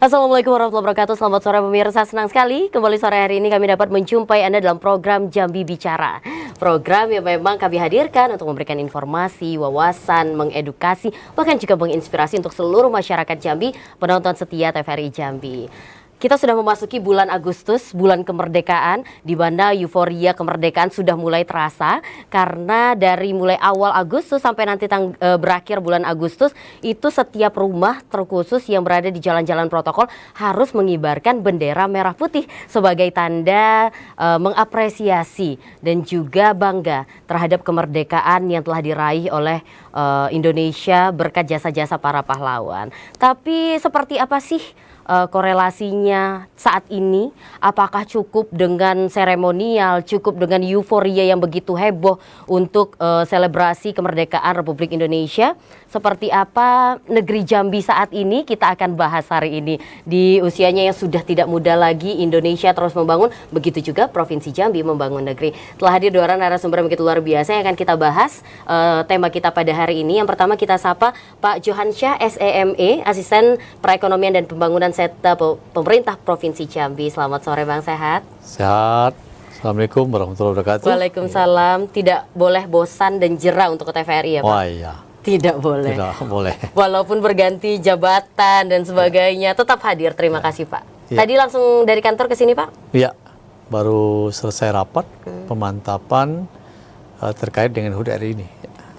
Assalamualaikum warahmatullahi wabarakatuh. Selamat sore pemirsa, senang sekali kembali sore hari ini kami dapat menjumpai Anda dalam program Jambi Bicara. Program yang memang kami hadirkan untuk memberikan informasi, wawasan, mengedukasi, bahkan juga menginspirasi untuk seluruh masyarakat Jambi, penonton setia TVRI Jambi. Kita sudah memasuki bulan Agustus, bulan kemerdekaan, di mana euforia kemerdekaan sudah mulai terasa. Karena dari mulai awal Agustus sampai nanti berakhir bulan Agustus, itu setiap rumah terkhusus yang berada di jalan-jalan protokol harus mengibarkan bendera merah putih sebagai tanda mengapresiasi dan juga bangga terhadap kemerdekaan yang telah diraih oleh Indonesia berkat jasa-jasa para pahlawan. Tapi seperti apa sih korelasinya saat ini? Apakah cukup dengan seremonial, cukup dengan euforia yang begitu heboh untuk selebrasi kemerdekaan Republik Indonesia? Seperti apa negeri Jambi saat ini? Kita akan bahas hari ini. Di usianya yang sudah tidak muda lagi, Indonesia terus membangun, begitu juga Provinsi Jambi membangun negeri. Telah hadir dua orang narasumber yang begitu luar biasa yang akan kita bahas tema kita pada hari ini. Yang pertama kita sapa Pak Johansyah SEME, Asisten Perekonomian dan Pembangunan Setda Pemerintah Provinsi Jambi. Selamat sore Bang, sehat? Sehat. Assalamualaikum warahmatullahi wabarakatuh. Waalaikumsalam. Tidak boleh bosan dan jera untuk ke TVRI ya Pak? Wah iya. Tidak boleh. Tidak boleh. Walaupun berganti jabatan dan sebagainya, tetap hadir. Terima kasih Pak. Ya. Tadi langsung dari kantor ke sini Pak? Iya. Baru selesai rapat pemantapan terkait dengan HUT RI ini.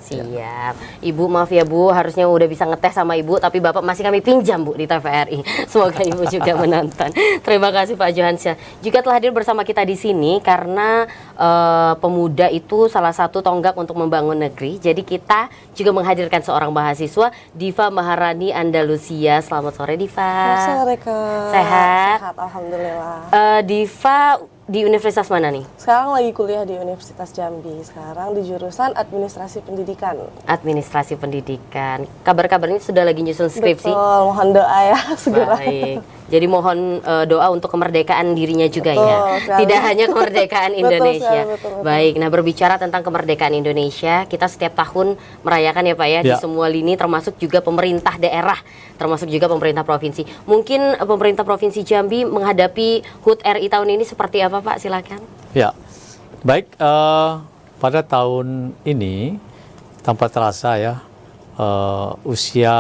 Siap. Ibu maaf ya Bu, harusnya udah bisa ngetes sama Ibu, tapi Bapak masih kami pinjam Bu di TVRI. Semoga Ibu juga menonton. Terima kasih Pak Johansyah. Juga telah hadir bersama kita di sini karena pemuda itu salah satu tonggak untuk membangun negeri. Jadi kita juga menghadirkan seorang mahasiswa, Diva Maharani Andalusia. Selamat sore Diva. Selamat sore Kak. Sehat? Sehat, alhamdulillah. Diva di universitas mana nih? Sekarang lagi kuliah di Universitas Jambi. Sekarang di jurusan Administrasi Pendidikan. Administrasi Pendidikan. Kabar-kabarnya sudah lagi nyusun skripsi? Betul, mohon doa ya segera. Baik. Jadi mohon doa untuk kemerdekaan dirinya juga. Betul, ya. sekali. Tidak hanya kemerdekaan Indonesia. Betul. Baik. Nah, berbicara tentang kemerdekaan Indonesia, kita setiap tahun merayakan ya Pak ya, di semua lini, termasuk juga pemerintah daerah, termasuk juga pemerintah provinsi. Mungkin pemerintah Provinsi Jambi menghadapi HUT RI tahun ini seperti apa Pak? Silakan. Ya. Baik, pada tahun ini tanpa terasa ya, usia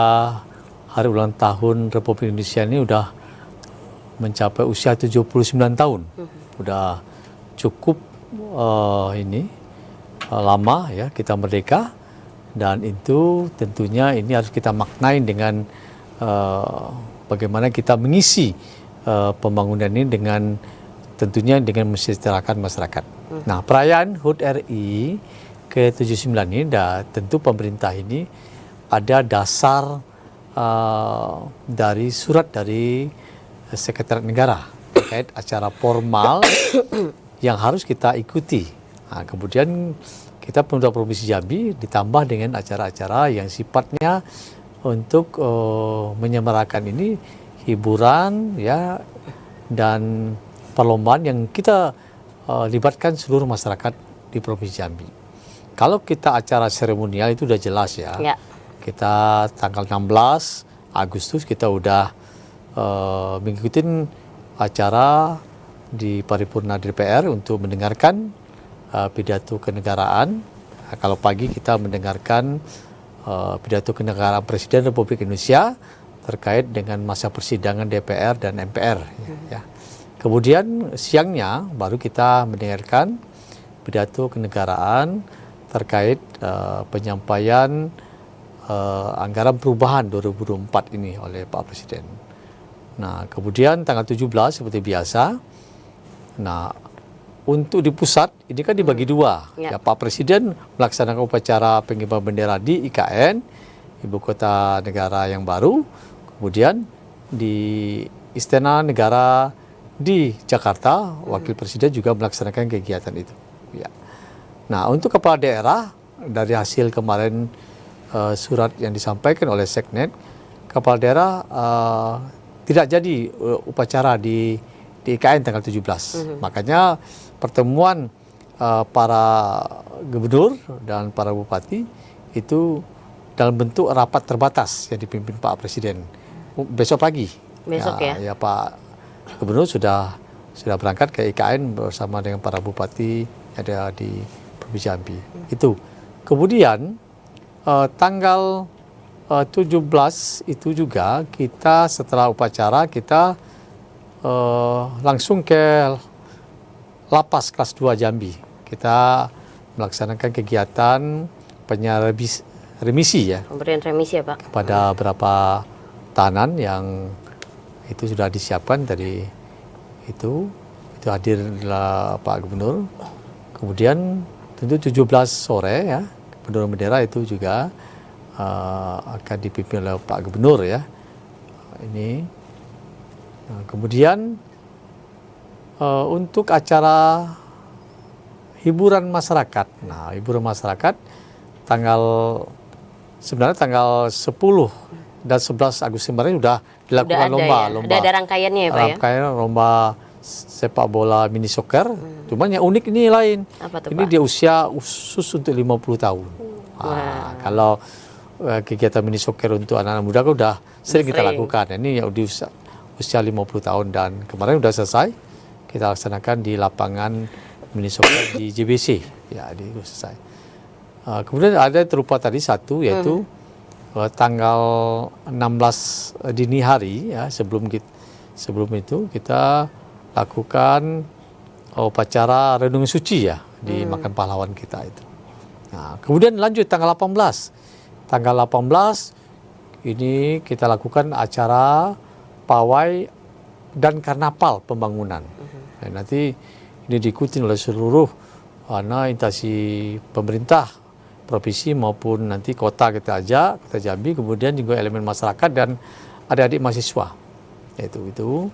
hari ulang tahun Republik Indonesia ini udah mencapai usia 79 tahun. Udah cukup lama ya kita merdeka, dan itu tentunya ini harus kita maknai dengan bagaimana kita mengisi pembangunan ini dengan tentunya dengan mensejahterakan masyarakat. Nah, perayaan HUT RI ke-79 ini tentu pemerintah ini ada dasar dari surat dari Sekretariat Negara terkait acara formal yang harus kita ikuti. Nah, kemudian kita pemerintah Provinsi Jambi ditambah dengan acara-acara yang sifatnya untuk menyemarakan ini hiburan ya, dan perlombaan yang kita libatkan seluruh masyarakat di Provinsi Jambi. Kalau kita acara seremonial itu udah jelas ya. Kita tanggal 16 Agustus kita udah mengikuti acara di paripurna DPR untuk mendengarkan pidato kenegaraan. Nah, kalau pagi kita mendengarkan pidato kenegaraan Presiden Republik Indonesia terkait dengan masa persidangan DPR dan MPR. Ya. Kemudian siangnya baru kita mendengarkan pidato kenegaraan terkait penyampaian anggaran perubahan 2024 ini oleh Pak Presiden. Nah, kemudian tanggal 17 seperti biasa. Nah, untuk di pusat ini kan dibagi dua. Ya, Pak Presiden melaksanakan upacara pengibaran bendera di IKN, Ibu Kota Negara yang baru. Kemudian di Istana Negara di Jakarta, Wakil Presiden juga melaksanakan kegiatan itu. Ya. Nah, untuk kepala daerah dari hasil kemarin surat yang disampaikan oleh Seknet, kepala daerah tidak jadi upacara di IKN tanggal 17. Makanya pertemuan para gubernur dan para bupati itu dalam bentuk rapat terbatas yang dipimpin Pak Presiden besok pagi. Besok ya? Ya Pak Gubernur sudah berangkat ke IKN bersama dengan para bupati ada di Provinsi Jambi. Itu. Kemudian tanggal 17 itu juga kita setelah upacara kita langsung ke Lapas kelas 2 Jambi. Kita melaksanakan kegiatan remisi ya. Pemberian remisi ya Pak? Kepada beberapa tahanan yang itu sudah disiapkan tadi itu hadirlah Pak Gubernur. Kemudian tentu 17 sore ya penurunan bendera itu juga akan dipimpin oleh Pak Gubernur ya. Ini kemudian untuk acara hiburan masyarakat. Nah, hiburan masyarakat sebenarnya tanggal 10 dan 11 Agustus kemarin sudah dilakukan lomba. Ada rangkaiannya ya Pak ya? Rangkaian lomba sepak bola mini soccer. Cuman yang unik ini lain. Apa tuh, ini Pak? dia usia khusus untuk 50 tahun. Kalau kegiatan mini soccer untuk anak-anak muda kan udah sering kita lakukan. Ini yang di usia 50 tahun dan kemarin sudah selesai. Kita laksanakan di lapangan mini soccer di JBC. Ya, selesai. Kemudian ada terupa tadi satu yaitu tanggal 16 dini hari ya sebelum itu kita lakukan upacara renungan suci ya di makam pahlawan kita itu. Nah, kemudian lanjut tanggal 18. Tanggal 18 ini kita lakukan acara pawai dan karnaval pembangunan. Dan nanti ini diikuti oleh seluruh instansi pemerintah provinsi maupun nanti kota kita ajak, kota Jambi, kemudian juga elemen masyarakat dan adik-adik mahasiswa. Itu.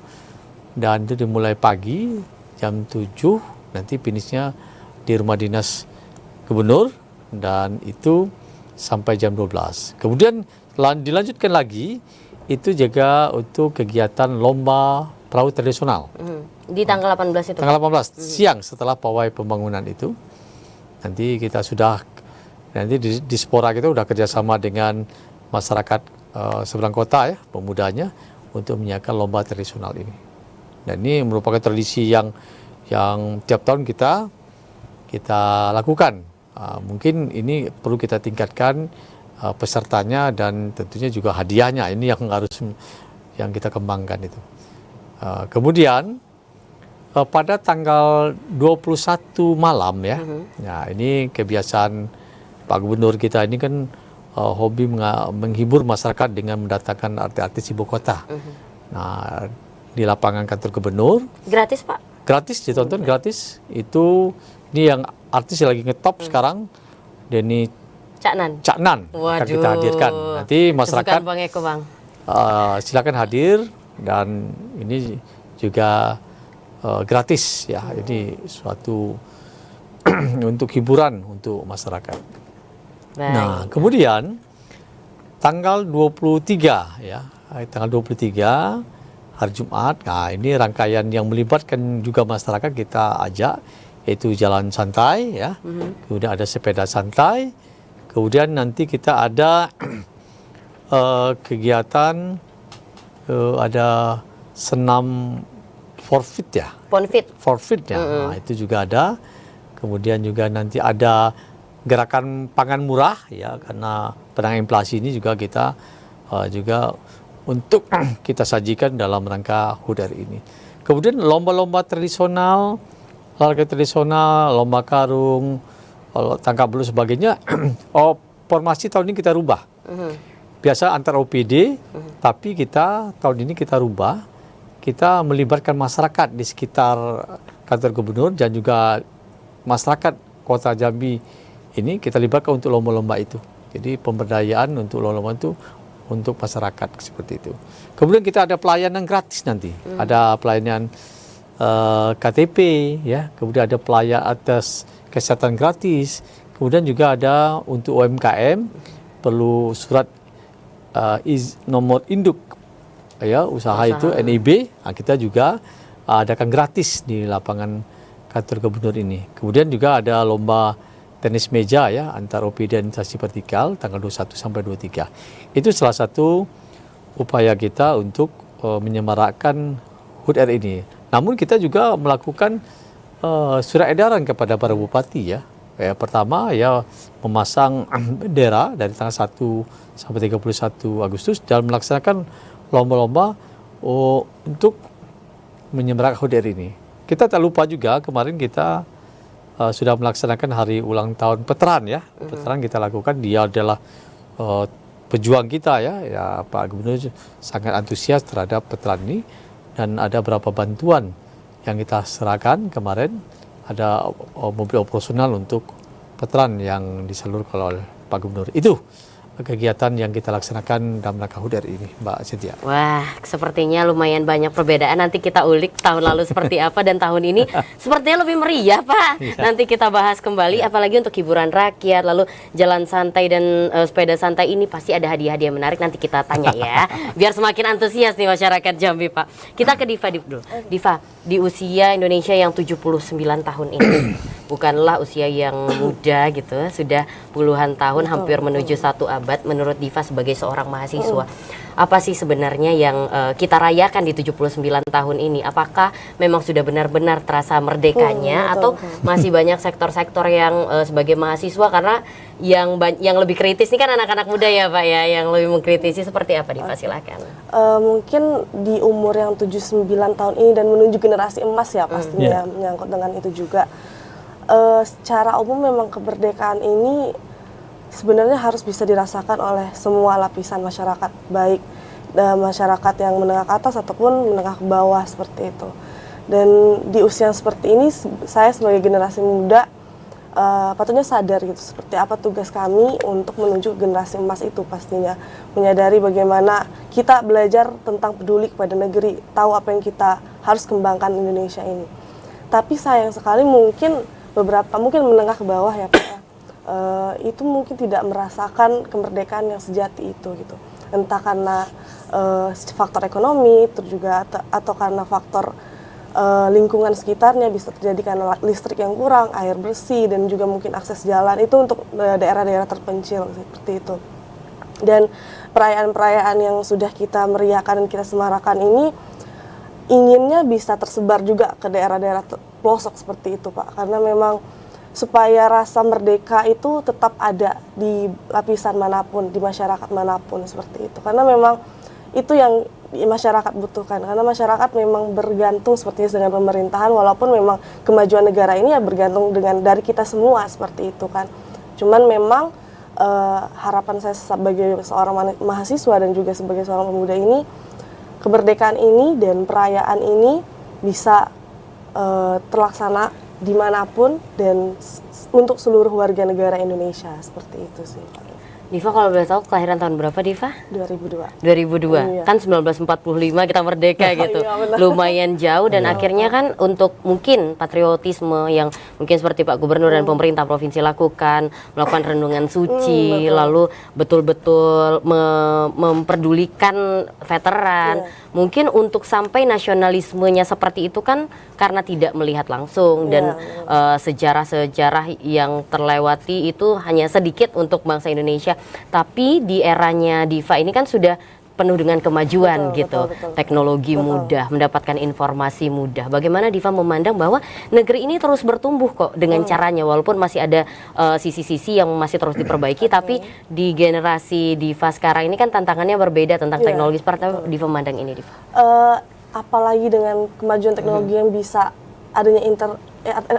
Dan itu dimulai pagi jam 7, nanti finishnya di rumah dinas gubernur dan itu sampai jam 12. Kemudian dilanjutkan lagi itu juga untuk kegiatan lomba perahu tradisional. Di tanggal 18 itu? Tanggal 18, siang setelah pawai pembangunan itu. Nanti kita nanti di Spora kita sudah kerjasama dengan masyarakat seberang kota ya, pemudanya untuk menyiapkan lomba tradisional ini. Dan ini merupakan tradisi yang tiap tahun kita lakukan. Mungkin ini perlu kita tingkatkan pesertanya dan tentunya juga hadiahnya. Ini yang kita kembangkan itu. Kemudian pada tanggal 21 malam ya. Nah, ini kebiasaan Pak Gubernur kita ini kan hobi menghibur masyarakat dengan mendatangkan artis-artis ibu kota. Nah, di lapangan kantor gubernur. Gratis Pak? Gratis, ditonton gratis. Ini yang artis yang lagi ngetop sekarang, Denny Caknan akan kita hadirkan. Nanti masyarakat Bang Eko, Bang. Silakan hadir dan ini juga gratis ya. Ini suatu untuk hiburan untuk masyarakat. Baik. Nah, kemudian tanggal 23 ya, tanggal 23 hari Jumat. Nah, ini rangkaian yang melibatkan juga masyarakat kita ajak yaitu jalan santai ya. Kemudian ada sepeda santai. Kemudian nanti kita ada kegiatan ada senam forfeit ya. Forfeit ya. Nah, itu juga ada. Kemudian juga nanti ada gerakan pangan murah ya, karena penanganan inflasi ini juga kita juga untuk kita sajikan dalam rangka HUT RI ini. Kemudian lomba-lomba tradisional, olahraga tradisional, lomba karung, tangkap bulu sebagainya. Formasi tahun ini kita rubah. Biasa antar OPD, tapi tahun ini kita rubah. Kita melibatkan masyarakat di sekitar kantor gubernur dan juga masyarakat Kota Jambi ini kita libatkan untuk lomba-lomba itu. Jadi pemberdayaan untuk lomba-lomba itu untuk masyarakat seperti itu. Kemudian kita ada pelayanan gratis nanti. Ada pelayanan KTP ya, kemudian ada pelayanan atas kesehatan gratis. Kemudian juga ada untuk UMKM perlu surat nomor induk ya usaha itu NIB. Nah, kita juga adakan gratis di lapangan kantor gubernur ini. Kemudian juga ada lomba tenis meja ya antar OPD dan instansi vertikal tanggal 21 sampai 23. Itu salah satu upaya kita untuk menyemarakkan HUT RI ini. Namun kita juga melakukan surat edaran kepada para bupati ya. Pertama ya memasang bendera dari tanggal 1 sampai 31 Agustus dan melaksanakan lomba-lomba untuk menyemarakkan HUT RI ini. Kita tak lupa juga kemarin kita sudah melaksanakan hari ulang tahun Veteran ya. Veteran kita lakukan, dia adalah pejuang kita ya Pak Gubernur sangat antusias terhadap veteran ini dan ada beberapa bantuan yang kita serahkan kemarin, ada mobil operasional untuk veteran yang disalurkan oleh Pak Gubernur. Itu kegiatan yang kita laksanakan dalam rangka HUT RI ini, Mbak Cynthia. Wah, sepertinya lumayan banyak perbedaan. Nanti kita ulik tahun lalu seperti apa dan tahun ini sepertinya lebih meriah, Pak. Nanti kita bahas kembali, apalagi untuk hiburan rakyat, lalu jalan santai dan sepeda santai ini pasti ada hadiah-hadiah menarik. Nanti kita tanya ya, biar semakin antusias nih masyarakat Jambi, Pak. Kita ke Diva dulu. Diva, di usia Indonesia yang 79 tahun ini, bukanlah usia yang muda gitu, sudah puluhan tahun, hampir menuju satu abad. Menurut Diva sebagai seorang mahasiswa, apa sih sebenarnya yang kita rayakan di 79 tahun ini? Apakah memang sudah benar-benar terasa merdekanya atau masih banyak sektor-sektor yang sebagai mahasiswa, karena yang lebih kritis ini kan anak-anak muda ya Pak ya, yang lebih mengkritisi, seperti apa Diva? Silakan. Mungkin di umur yang 79 tahun ini dan menuju generasi emas ya pastinya menyangkut dengan itu juga. Secara umum memang kemerdekaan ini sebenarnya harus bisa dirasakan oleh semua lapisan masyarakat, baik masyarakat yang menengah ke atas ataupun menengah ke bawah seperti itu. Dan di usia yang seperti ini, saya sebagai generasi muda patutnya sadar gitu, seperti apa tugas kami untuk menuju generasi emas itu pastinya. Menyadari bagaimana kita belajar tentang peduli kepada negeri, tahu apa yang kita harus kembangkan Indonesia ini. Tapi sayang sekali mungkin menengah ke bawah ya Pak, itu mungkin tidak merasakan kemerdekaan yang sejati itu gitu. Entah karena faktor ekonomi, terus juga atau karena faktor lingkungan sekitarnya, bisa terjadi karena listrik yang kurang, air bersih, dan juga mungkin akses jalan itu untuk daerah-daerah terpencil seperti itu. Dan perayaan-perayaan yang sudah kita meriahkan dan kita semarakan ini inginnya bisa tersebar juga ke daerah-daerah pelosok seperti itu Pak, karena memang supaya rasa merdeka itu tetap ada di lapisan manapun, di masyarakat manapun seperti itu. Karena memang itu yang masyarakat butuhkan. Karena masyarakat memang bergantung sepertinya dengan pemerintahan, walaupun memang kemajuan negara ini ya bergantung dari kita semua seperti itu kan. Cuman memang harapan saya sebagai seorang mahasiswa dan juga sebagai seorang pemuda ini, kemerdekaan ini dan perayaan ini bisa terlaksana dimanapun dan untuk seluruh warga negara Indonesia, seperti itu sih Pak. Diva kalau boleh tahu kelahiran tahun berapa Diva? 2002. 2002, kan 1945 kita merdeka gitu. Iya, lumayan jauh dan akhirnya kan untuk mungkin patriotisme yang mungkin seperti Pak Gubernur dan pemerintah provinsi lakukan, melakukan renungan suci, lalu betul-betul memperdulikan veteran. Mungkin untuk sampai nasionalismenya seperti itu kan karena tidak melihat langsung dan sejarah-sejarah yang terlewati itu hanya sedikit untuk bangsa Indonesia. Tapi di eranya Diva ini kan sudah penuh dengan kemajuan gitu, teknologi mudah, mendapatkan informasi mudah. Bagaimana Diva memandang bahwa negeri ini terus bertumbuh kok dengan caranya, walaupun masih ada sisi-sisi yang masih terus diperbaiki, tapi di generasi Diva sekarang ini kan tantangannya berbeda tentang teknologi. Seperti apa Diva memandang ini Diva? Apalagi dengan kemajuan teknologi yang bisa adanya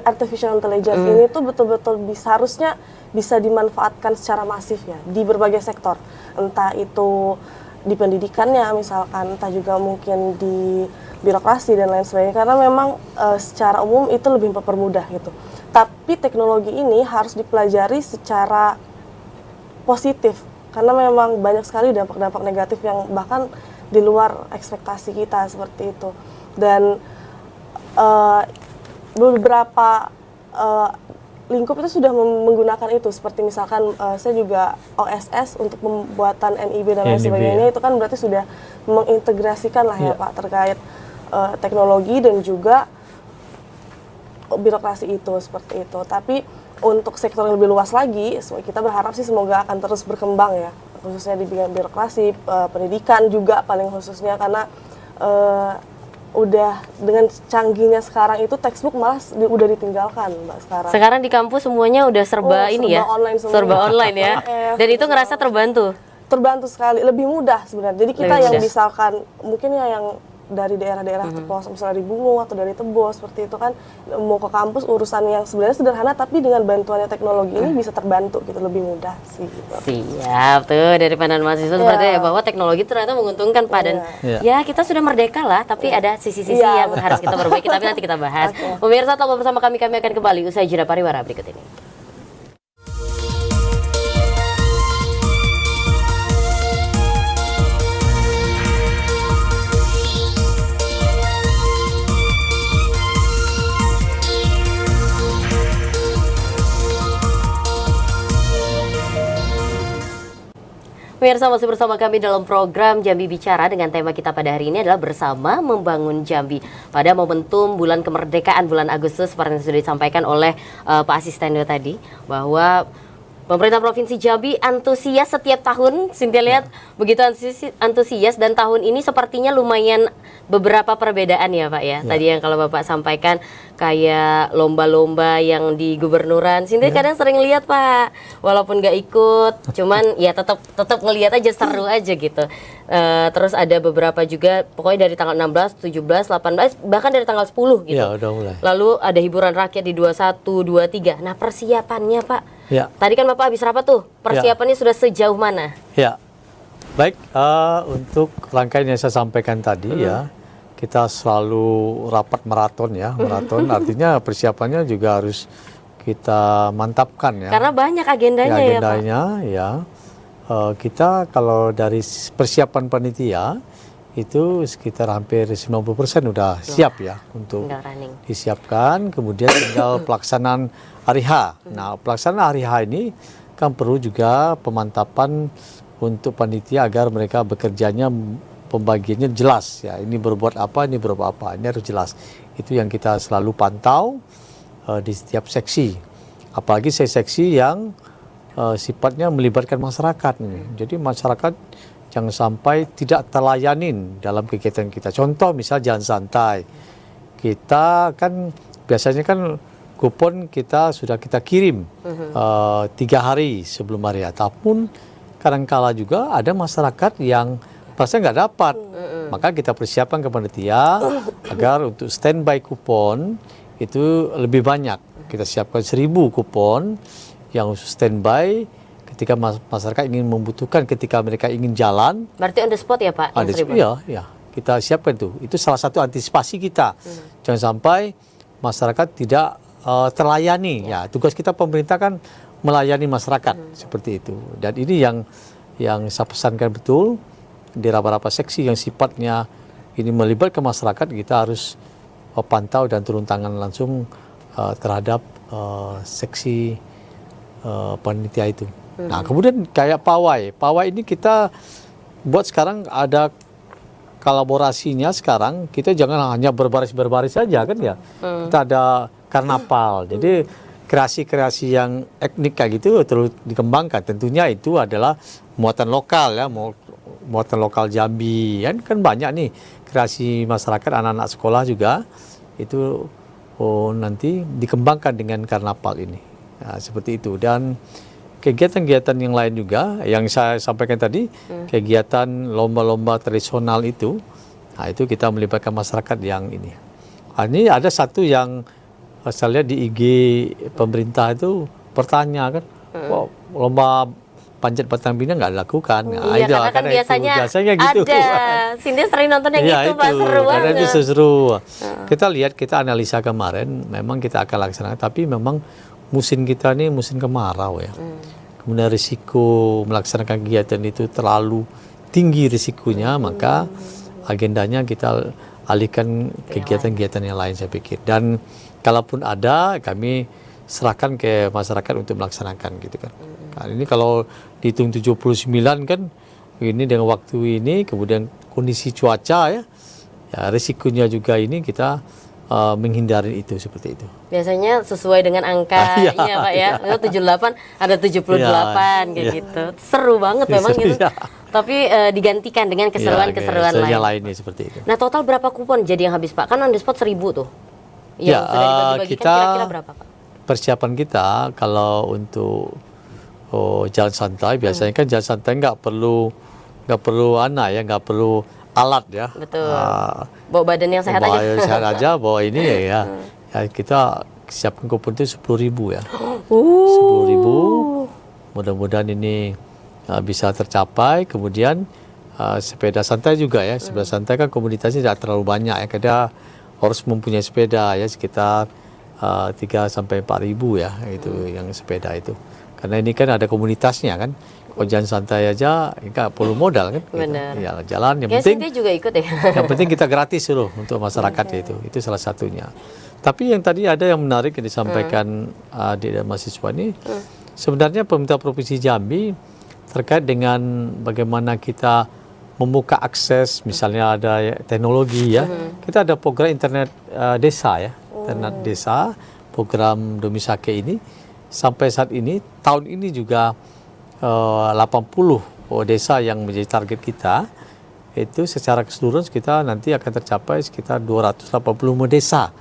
artificial intelligence ini tuh betul-betul harusnya bisa dimanfaatkan secara masif ya di berbagai sektor, entah itu di pendidikannya misalkan, entah juga mungkin di birokrasi dan lain sebagainya, karena memang secara umum itu lebih mempermudah gitu. Tapi teknologi ini harus dipelajari secara positif, karena memang banyak sekali dampak-dampak negatif yang bahkan di luar ekspektasi kita seperti itu. Dan beberapa lingkup itu sudah menggunakan itu, seperti misalkan saya juga OSS untuk pembuatan NIB dan lain sebagainya, itu kan berarti sudah mengintegrasikan lah ya Pak terkait teknologi dan juga birokrasi itu seperti itu. Tapi untuk sektor yang lebih luas lagi, kita berharap sih semoga akan terus berkembang ya, khususnya di bidang birokrasi, pendidikan juga paling khususnya, karena udah dengan canggihnya sekarang itu textbook malah udah ditinggalkan Mbak sekarang. Sekarang di kampus semuanya udah serba ini ya, online semua. serba online ya. Dan itu ngerasa terbantu. Terbantu sekali, lebih mudah sebenarnya. Jadi kita Lebih yang mudah. misalkan mungkin ya yang dari daerah-daerah pelosok misalnya dari Bungo atau dari Tebo seperti itu kan mau ke kampus urusan yang sebenarnya sederhana tapi dengan bantuannya teknologi ini bisa terbantu gitu, lebih mudah sih gitu. Siap tuh dari pandangan mahasiswa seperti ya, bahwa teknologi ternyata menguntungkan Pak, dan ya kita sudah merdeka lah, tapi ada sisi-sisi yang harus kita perbaiki, tapi nanti kita bahas. Pemirsa, tetap bersama kami akan kembali usai jeda pariwara berikut ini. Pemirsa, masih bersama kami dalam program Jambi Bicara dengan tema kita pada hari ini adalah bersama membangun Jambi. Pada momentum bulan kemerdekaan bulan Agustus seperti yang sudah disampaikan oleh Pak Asistennya tadi, bahwa pemerintah Provinsi Jambi antusias setiap tahun. Cynthia lihat begitu antusias, dan tahun ini sepertinya lumayan beberapa perbedaan ya Pak ya. Tadi yang kalau Bapak sampaikan kayak lomba-lomba yang di gubernuran. Cynthia kadang sering lihat Pak, walaupun nggak ikut, cuman ya tetap ngelihat aja, seru aja gitu. Terus ada beberapa juga, pokoknya dari tanggal 16, 17, 18, bahkan dari tanggal 10 gitu. Ya, udah mulai. Lalu ada hiburan rakyat di 21, 23. Nah persiapannya Pak, Ya. tadi kan Bapak habis rapat tuh, persiapannya sudah sejauh mana? Ya, baik. Untuk rangkaian yang saya sampaikan tadi ya, kita selalu rapat maraton ya. Maraton artinya persiapannya juga harus kita mantapkan ya. Karena banyak agendanya ya Pak. Agendanya ya. Kita kalau dari persiapan panitia itu sekitar hampir 90% udah siap ya untuk Tinggal running. disiapkan, kemudian tinggal pelaksanaan hari H. Nah, pelaksanaan hari H ini kan perlu juga pemantapan untuk panitia agar mereka bekerjanya pembagiannya jelas ya. Ini berbuat apa, ini berbuat apa, ini harus jelas. Itu yang kita selalu pantau di setiap seksi. Apalagi seksi yang sifatnya melibatkan masyarakat nih. Jadi masyarakat jangan sampai tidak terlayanin dalam kegiatan kita. Contoh misal jalan santai. Kita kan biasanya kan kupon kita sudah kita kirim 3 hari sebelum hari H. Tapi kadangkala juga ada masyarakat yang pasti nggak dapat. Maka kita persiapkan ke panitia agar untuk standby kupon itu lebih banyak. Kita siapkan 1000 kupon yang standby ketika masyarakat ingin membutuhkan, ketika mereka ingin jalan. Berarti on the spot ya Pak? Ya, kita siapkan tuh. Itu salah satu antisipasi kita. Jangan sampai masyarakat tidak terlayani. Ya, tugas kita pemerintah kan melayani masyarakat seperti itu. Dan ini yang saya pesankan betul di rapat-rapat seksi yang sifatnya ini melibatkan masyarakat, kita harus pantau dan turun tangan langsung terhadap seksi panitia itu. Nah, kemudian kayak pawai ini kita buat sekarang ada kolaborasinya. Sekarang kita jangan hanya berbaris-berbaris saja kan ya. Kita ada karnaval. Jadi kreasi-kreasi yang etnik kayak gitu terus dikembangkan. Tentunya itu adalah muatan lokal ya, muatan lokal Jambi. Kan banyak nih kreasi masyarakat, anak-anak sekolah juga itu nanti dikembangkan dengan karnaval ini. Nah, seperti itu. Dan kegiatan-kegiatan yang lain juga yang saya sampaikan tadi, kegiatan lomba-lomba tradisional itu, nah itu kita melibatkan masyarakat yang ini. Nah, ini ada satu yang saya lihat di IG pemerintah itu bertanya kan, kok lomba panjat batang pinang nggak dilakukan? Nah, Iya, karena kan biasanya gitu. ada. Cindy sering nonton yang Ya, itu Pak, seru karena banget. itu seru. Kita lihat, kita analisa kemarin, memang kita akan laksanakan, tapi memang musim kita ini musim kemarau ya. Kemudian risiko melaksanakan kegiatan itu terlalu tinggi risikonya, maka agendanya kita alihkan kegiatan-kegiatan yang lain saya pikir. Dan kalaupun ada, kami serahkan ke masyarakat untuk melaksanakan gitu kan. Nah, ini kalau dihitung 79 kan, ini dengan waktu ini, kemudian kondisi cuaca ya risikonya juga ini kita menghindari itu seperti itu. Biasanya sesuai dengan angkanya Pak ya. Kalau 78 ada 78 kayak gitu. Seru banget memang gitu. Tapi digantikan dengan keseruan-keseruan lain. Yang lainnya seperti itu. Nah, total berapa kupon jadi yang habis, Pak? Kan on the spot 1.000 tuh. Yang Ya, sudah dibagi-bagikan kita kira-kira berapa, Pak? persiapan kita kalau untuk jalan santai biasanya kan jalan santai nggak perlu nggak perlu alat ya. Betul. Bawa badan yang sehat aja. Bawa sehat aja, bawa ini ya. Ya kita siapkan kupon itu 10.000 ya. 10.000. Mudah-mudahan ini bisa tercapai. Kemudian sepeda santai juga ya. Sepeda santai kan komunitasnya tidak terlalu banyak ya. Kita harus mempunyai sepeda ya sekitar 3-4 ribu ya itu yang sepeda itu. Karena ini kan ada komunitasnya kan. Kalau jalan santai aja nggak perlu modal kan. Benar. Ya jalan yang Ya, penting. Sinti juga ikut ya. Yang penting kita gratis dulu untuk masyarakat itu salah satunya. Tapi yang tadi ada yang menarik yang disampaikan di mahasiswa ini, sebenarnya pemerintah Provinsi Jambi terkait dengan bagaimana kita membuka akses, misalnya ada teknologi ya, kita ada program internet desa ya, internet desa, program Domisake ini sampai saat ini tahun ini juga 80 desa yang menjadi target kita. Itu secara keseluruhan kita nanti akan tercapai sekitar 285 desa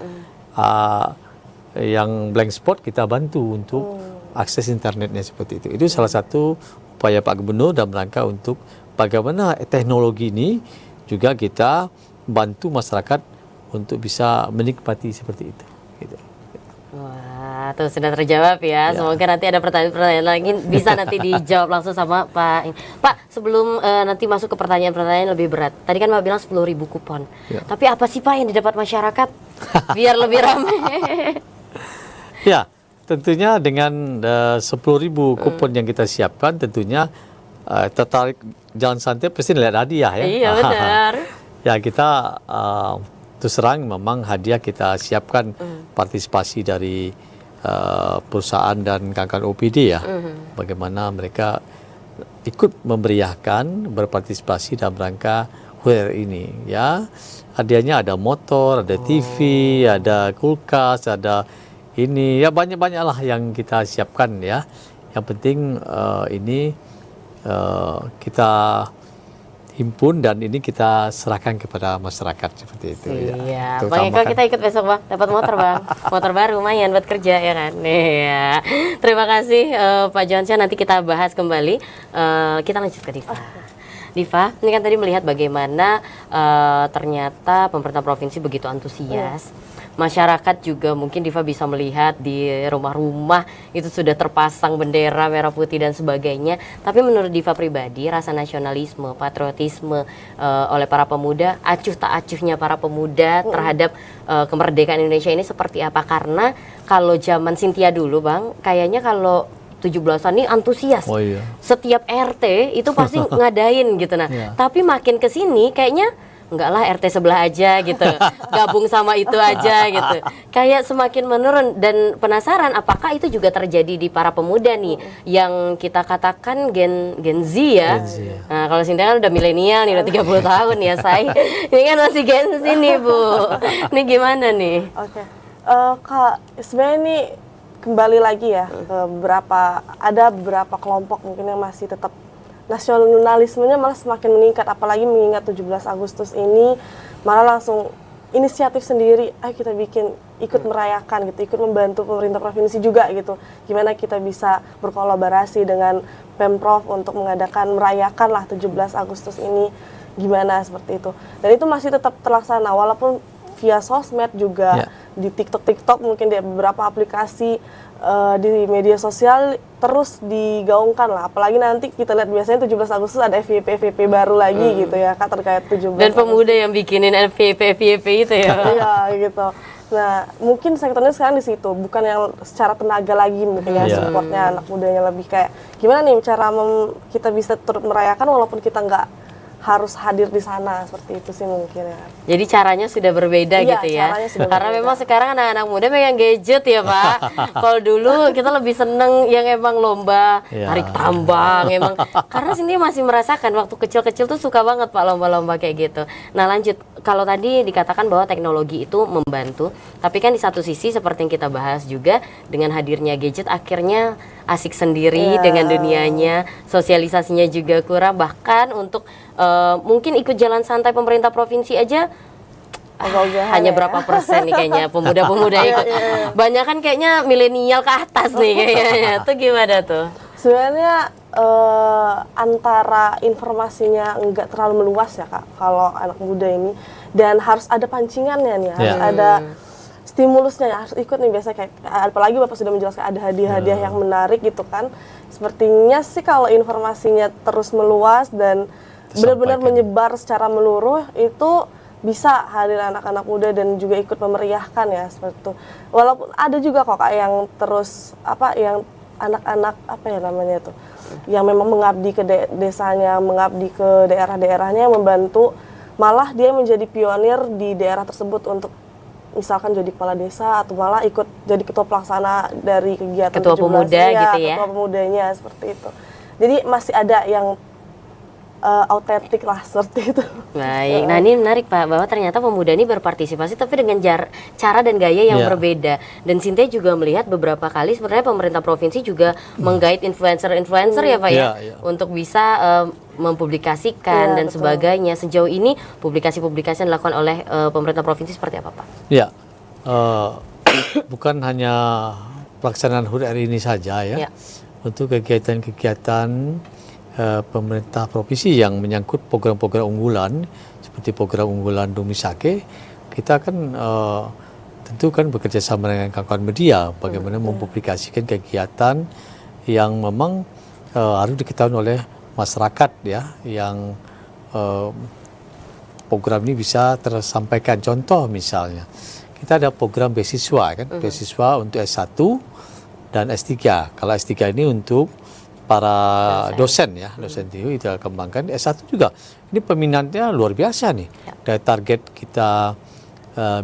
yang blank spot kita bantu untuk akses internetnya seperti itu. Itu salah satu upaya Pak Gubernur dalam rangka untuk bagaimana teknologi ini juga kita bantu masyarakat untuk bisa menikmati seperti itu. Gitu. Wah, tuh sudah terjawab ya. Semoga nanti ada pertanyaan-pertanyaan lagi bisa nanti dijawab langsung sama Pak. Pak, sebelum nanti masuk ke pertanyaan-pertanyaan lebih berat. Tadi kan Pak bilang 10.000 kupon. Ya. Tapi apa sih Pak yang didapat masyarakat biar lebih ramai? Ya, tentunya dengan 10.000 kupon yang kita siapkan tentunya tertarik jalan santai pasti lihat hadiah ya. Iya, benar. Ya, kita terus terang memang hadiah kita siapkan partisipasi dari perusahaan dan kawan-kawan OPD ya. Bagaimana mereka ikut memeriahkan berpartisipasi dalam rangka HUIR ini ya. Hadiahnya ada motor, ada TV, ada kulkas, ada ini ya banyak-banyak lah yang kita siapkan ya. Yang penting ini kita himpun dan ini kita serahkan kepada masyarakat seperti itu. Iya, Bang Eko kita ikut besok Bang, dapat motor Bang, motor baru lumayan buat kerja ya kan. Iya, terima kasih Pak Johansyah, nanti kita bahas kembali. Kita lanjut ke Diva. Diva, ini kan tadi melihat bagaimana ternyata pemerintah provinsi begitu antusias. Masyarakat juga mungkin Diva bisa melihat di rumah-rumah itu sudah terpasang bendera merah putih dan sebagainya. Tapi menurut Diva pribadi, rasa nasionalisme, patriotisme oleh para pemuda, acuh tak acuhnya para pemuda terhadap kemerdekaan Indonesia ini seperti apa? Karena kalau zaman Cynthia dulu Bang, kayaknya kalau 17-an ini antusias. Oh, iya. Setiap RT itu pasti ngadain gitu. Nah, tapi makin ke sini kayaknya enggak lah RT sebelah aja gitu, gabung sama itu aja gitu. Kayak semakin menurun dan penasaran apakah itu juga terjadi di para pemuda nih yang kita katakan Gen Z ya. Gen Z, ya. Nah, kalau Sinta kan udah milenial nih, udah 30 tahun ya saya. Ini kan masih Gen Z nih Bu. Ini gimana nih? Oke. Kak, sebenarnya ini kembali lagi ya ke ada beberapa kelompok mungkin yang masih tetap nasionalismenya malah semakin meningkat, apalagi mengingat 17 Agustus ini malah langsung inisiatif sendiri, ayo kita ikut merayakan gitu, ikut membantu pemerintah provinsi juga gitu, gimana kita bisa berkolaborasi dengan Pemprov untuk merayakan lah 17 Agustus ini, gimana seperti itu, dan itu masih tetap terlaksana walaupun via sosmed juga, di TikTok mungkin di beberapa aplikasi di media sosial terus digaungkan lah, apalagi nanti kita lihat biasanya 17 Agustus ada FYP baru lagi gitu ya Kak, terkait 17 dan pemuda yang bikinin FYP itu ya. Iya gitu. Nah mungkin sektornya sekarang di situ, bukan yang secara tenaga lagi mungkin ya, supportnya anak mudanya lebih kayak gimana nih cara kita bisa turut merayakan walaupun kita nggak harus hadir di sana, seperti itu sih mungkin ya. Jadi caranya sudah berbeda Iya, gitu ya. caranya sudah Karena berbeda. memang sekarang anak-anak muda megang gadget ya Pak. Kalau dulu kita lebih seneng yang emang lomba Iya. tarik tambang emang. Karena sini masih merasakan waktu kecil-kecil tuh suka banget Pak lomba-lomba kayak gitu. Nah lanjut, kalau tadi dikatakan bahwa teknologi itu membantu, tapi kan di satu sisi seperti yang kita bahas juga dengan hadirnya gadget akhirnya asik sendiri Iya. dengan dunianya, sosialisasinya juga kurang, bahkan untuk mungkin ikut jalan santai pemerintah provinsi aja Ogah-ogahan hanya ya. berapa persen nih kayaknya pemuda-pemuda ikut. Banyak kan kayaknya milenial ke atas nih kayaknya. Itu gimana tuh? Sebenarnya antara informasinya nggak terlalu meluas ya Kak, kalau anak muda ini, dan harus ada pancingannya nih, harus Ya. ada stimulusnya, ya, harus ikut nih biasa kayak, apalagi Bapak sudah menjelaskan ada hadiah-hadiah yang menarik gitu kan. Sepertinya sih kalau informasinya terus meluas dan benar-benar Tersampaikan. menyebar secara menyeluruh, itu bisa hadir anak-anak muda dan juga ikut memeriahkan ya seperti itu. Walaupun ada juga kok Kak yang terus yang anak-anak ya namanya itu, yang memang mengabdi ke desanya, mengabdi ke daerah-daerahnya, membantu, malah dia menjadi pionir di daerah tersebut untuk misalkan jadi kepala desa atau malah ikut jadi ketua pelaksana dari kegiatan Ketua 17, pemuda iya, gitu ya. ketua pemudanya seperti itu. Jadi masih ada yang autentik lah seperti itu. Baik, nah ini menarik Pak, bahwa ternyata pemuda ini berpartisipasi tapi dengan cara dan gaya yang Ya. berbeda. Dan Sinta juga melihat beberapa kali sebenarnya pemerintah provinsi juga menggait influencer-influencer ya Pak ya, Ya. untuk bisa mempublikasikan Iya, dan betul. sebagainya. Sejauh ini publikasi-publikasi yang dilakukan oleh pemerintah provinsi seperti apa Pak? Ya, bukan hanya pelaksanaan HUT RI ini saja ya. Ya. Untuk kegiatan-kegiatan pemerintah provinsi yang menyangkut program-program unggulan seperti program unggulan Dumisake, kita kan tentu kan bekerja sama dengan kawan-kawan media bagaimana mempublikasikan kegiatan yang memang harus diketahui oleh masyarakat ya, yang program ini bisa tersampaikan. Contoh misalnya, kita ada program beasiswa kan, beasiswa untuk S1 dan S3. Kalau S3 ini untuk para dosen ya, dosen TU kita kembangkan. S1 juga, ini peminatnya luar biasa nih. Dari target kita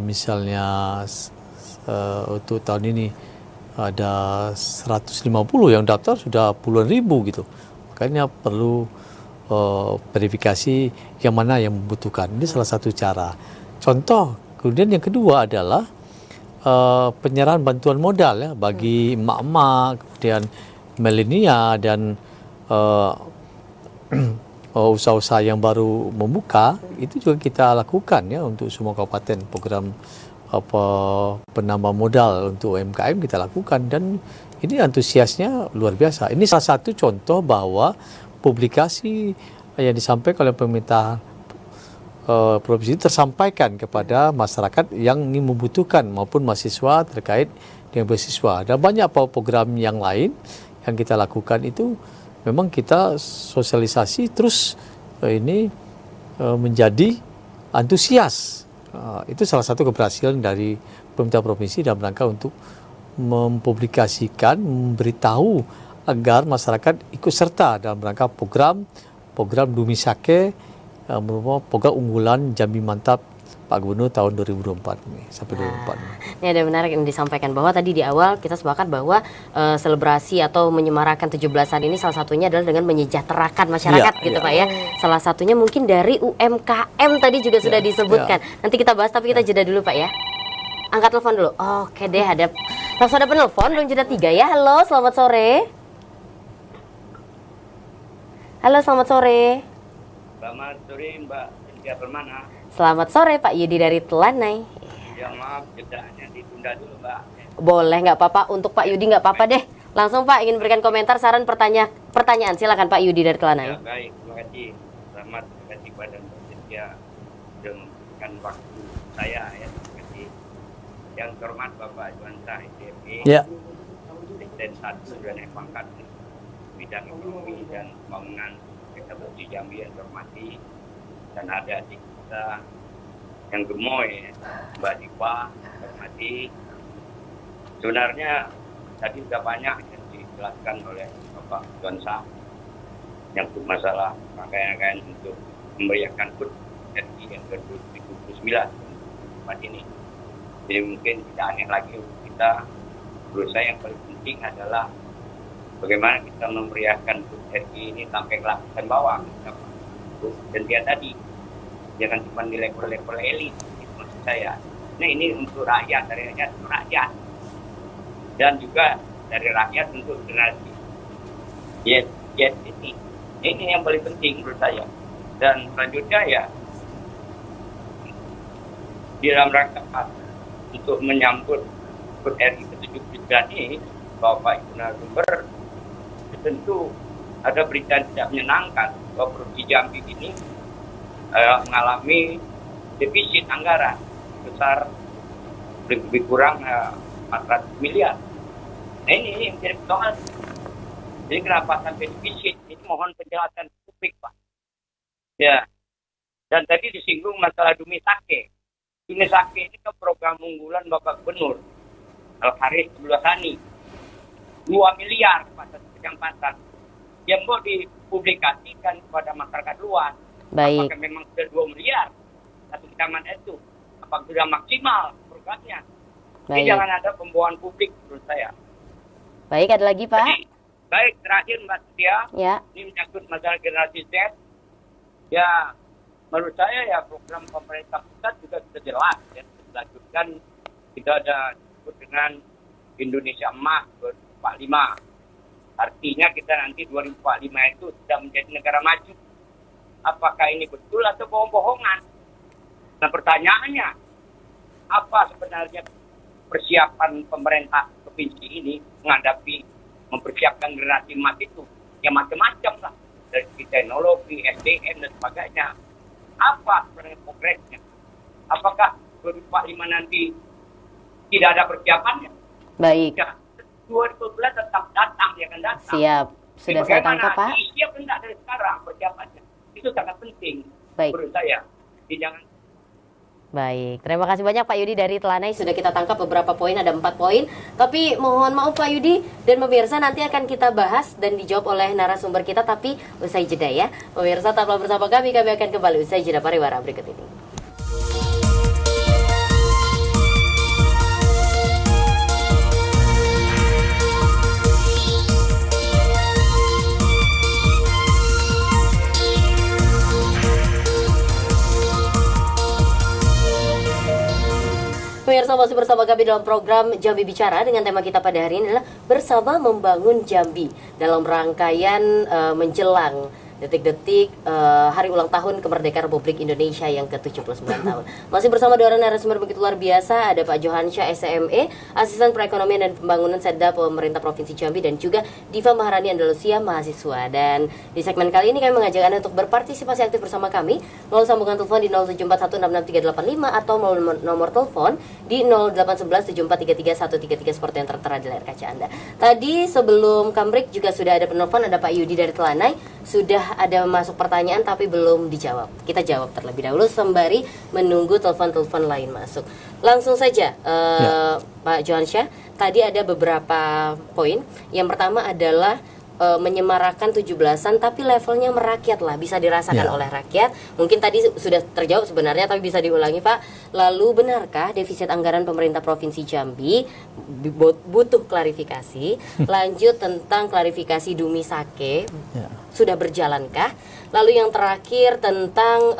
misalnya untuk tahun ini ada 150 yang daftar, sudah puluhan ribu gitu. Makanya perlu verifikasi yang mana yang membutuhkan. Ini salah satu cara. Contoh, kemudian yang kedua adalah penyerahan bantuan modal ya bagi emak-emak, kemudian milenial dan usaha-usaha yang baru membuka, itu juga kita lakukan ya untuk semua kabupaten. Program penambah modal untuk UMKM kita lakukan, dan ini antusiasnya luar biasa. Ini salah satu contoh bahwa publikasi yang disampaikan oleh pemerintah provinsi tersampaikan kepada masyarakat yang ingin membutuhkan maupun mahasiswa terkait dengan beasiswa. Ada banyak program yang lain yang kita lakukan, itu memang kita sosialisasi terus ini menjadi antusias. Itu salah satu keberhasilan dari pemerintah provinsi dalam rangka untuk mempublikasikan, memberitahu agar masyarakat ikut serta dalam rangka program Dumisake, merupakan program unggulan Jambi Mantap Pak Gubernur tahun 2024 ini sampai 2024 ini. Ini ada menarik yang disampaikan bahwa tadi di awal kita sepakat bahwa selebrasi atau menyemarakan 17-an ini salah satunya adalah dengan menyejahterakan masyarakat Iya, gitu iya. Pak ya. Salah satunya mungkin dari UMKM tadi juga sudah disebutkan. Nanti kita bahas, tapi kita jeda dulu Pak ya. Angkat telepon dulu. Oke deh, langsung ada penelpon, belum jeda 3 ya. Halo, selamat sore. Halo, selamat sore. Selamat sore Mbak Cynthia Permana. Selamat sore Pak Yudi dari Telanai. Ya maaf, jedanya ditunda dulu Mbak. Boleh, nggak apa-apa. Untuk Pak Yudi nggak apa-apa deh. Langsung Pak, ingin berikan komentar, saran, pertanyaan. Silakan Pak Yudi dari Telanai. Ya baik, terima kasih. Selamat terima kasih pada Mbak Cynthia sudah memberikan waktu saya ya. Terima kasih. Yang terhormat Bapak Juwanta SDMP. Ya. Dan 1 dan pangkat bidang ekonomi dan pembangunan Kabupaten Jambi yang terhormati, dan ada adik kita yang gemoy Mbak Dipa terhormati. Sebenarnya tadi sudah banyak yang dijelaskan oleh Bapak Juwanta yang masalah rangkaian untuk memeriahkan HUT RI yang ke-79 tempat ini. Jadi mungkin tidak aneh lagi untuk kita. Menurut saya yang paling penting adalah bagaimana kita memeriahkan HUT RI ini sampai ke lapisan bawah. Dan dia tadi, jangan cuma di level-level elit, itu maksud saya. Nah ini untuk rakyat, dari rakyat untuk rakyat. Dan juga dari rakyat untuk generasi. Yes ini. Ini yang paling penting menurut saya. Dan selanjutnya ya, di dalam rangka untuk menyambut HUT RI ke-79 ini, Bapak Ibu narasumber, tentu ada berita yang tidak menyenangkan bahwa Provinsi Jambi ini mengalami defisit anggaran besar lebih kurang 400 miliar. Nah ini yang menjadi persoalan. Jadi kenapa sampai defisit? Ini mohon penjelasan publik, Pak. Ya. Dan tadi disinggung masalah Dumi Sake. Dumi Sake ini kan program unggulan Bapak Gubernur Al-Haris Abdullah-Sani. 2 miliar pada kecamatan. Yang mau dipublikasikan kepada masyarakat luas. Baik. Apakah memang sudah 2 miliar satu kecamatan itu? Apakah sudah maksimal programnya? Jadi Baik. jangan ada pembohongan publik menurut saya. Baik, ada lagi Pak? Jadi, baik, terakhir Mbak Setia, Ya. ini menyangkut masalah generasi Z. Ya, menurut saya ya program pemerintah pusat juga sudah jelas. Ya, dilanjutkan, kita ada disebut dengan Indonesia Emas 2045. Artinya kita nanti 2045 itu sudah menjadi negara maju. Apakah ini betul atau bohong-bohongan? Nah pertanyaannya, apa sebenarnya persiapan pemerintah provinsi ini menghadapi, mempersiapkan generasi emas itu? Ya macam-macam lah. Dari segi teknologi, SDM, dan sebagainya. Apa sebenarnya progresnya? Apakah 2045 nanti tidak ada persiapannya? Baik. Ya, 2012 tetap datang, dia akan datang. Siap. Sudah saya tangkap Pak. Siap enggak dari sekarang persiapannya? Itu sangat penting Baik. menurut saya. Jadi jangan. Baik, terima kasih banyak Pak Yudi dari Telanai. Sudah kita tangkap beberapa poin, ada 4 poin. Tapi mohon maaf Pak Yudi dan pemirsa, nanti akan kita bahas dan dijawab oleh narasumber kita. Tapi usai jeda ya. Pemirsa tetaplah bersama kami akan kembali usai jeda pariwara berikut ini. Pemirsa masih bersama kami dalam program Jambi Bicara dengan tema kita pada hari ini adalah bersama membangun Jambi dalam rangkaian menjelang detik-detik hari ulang tahun kemerdekaan Republik Indonesia yang ke-79 tahun. Masih bersama dua narasumber begitu luar biasa, ada Pak Johansyah SME, Asisten Perekonomian dan Pembangunan Setda Pemerintah Provinsi Jambi, dan juga Diva Maharani Andalusia, mahasiswa. Dan di segmen kali ini kami mengajak Anda untuk berpartisipasi aktif bersama kami melalui sambungan telepon di 0741663385 atau melalui nomor telepon di 081174333133 seperti yang tertera di layar kaca Anda. Tadi sebelum break juga sudah ada penelpon, ada Pak Yudi dari Telanai. Sudah ada masuk pertanyaan tapi belum dijawab. Kita jawab terlebih dahulu sembari menunggu telepon-telepon lain masuk. Langsung saja Pak Johansyah, tadi ada beberapa poin. Yang pertama adalah menyemarakan 17-an tapi levelnya merakyat lah, bisa dirasakan oleh rakyat. Mungkin tadi sudah terjawab sebenarnya tapi bisa diulangi Pak. Lalu benarkah defisit anggaran pemerintah Provinsi Jambi butuh klarifikasi? Lanjut tentang klarifikasi Dumi Sake, sudah berjalankah? Lalu yang terakhir tentang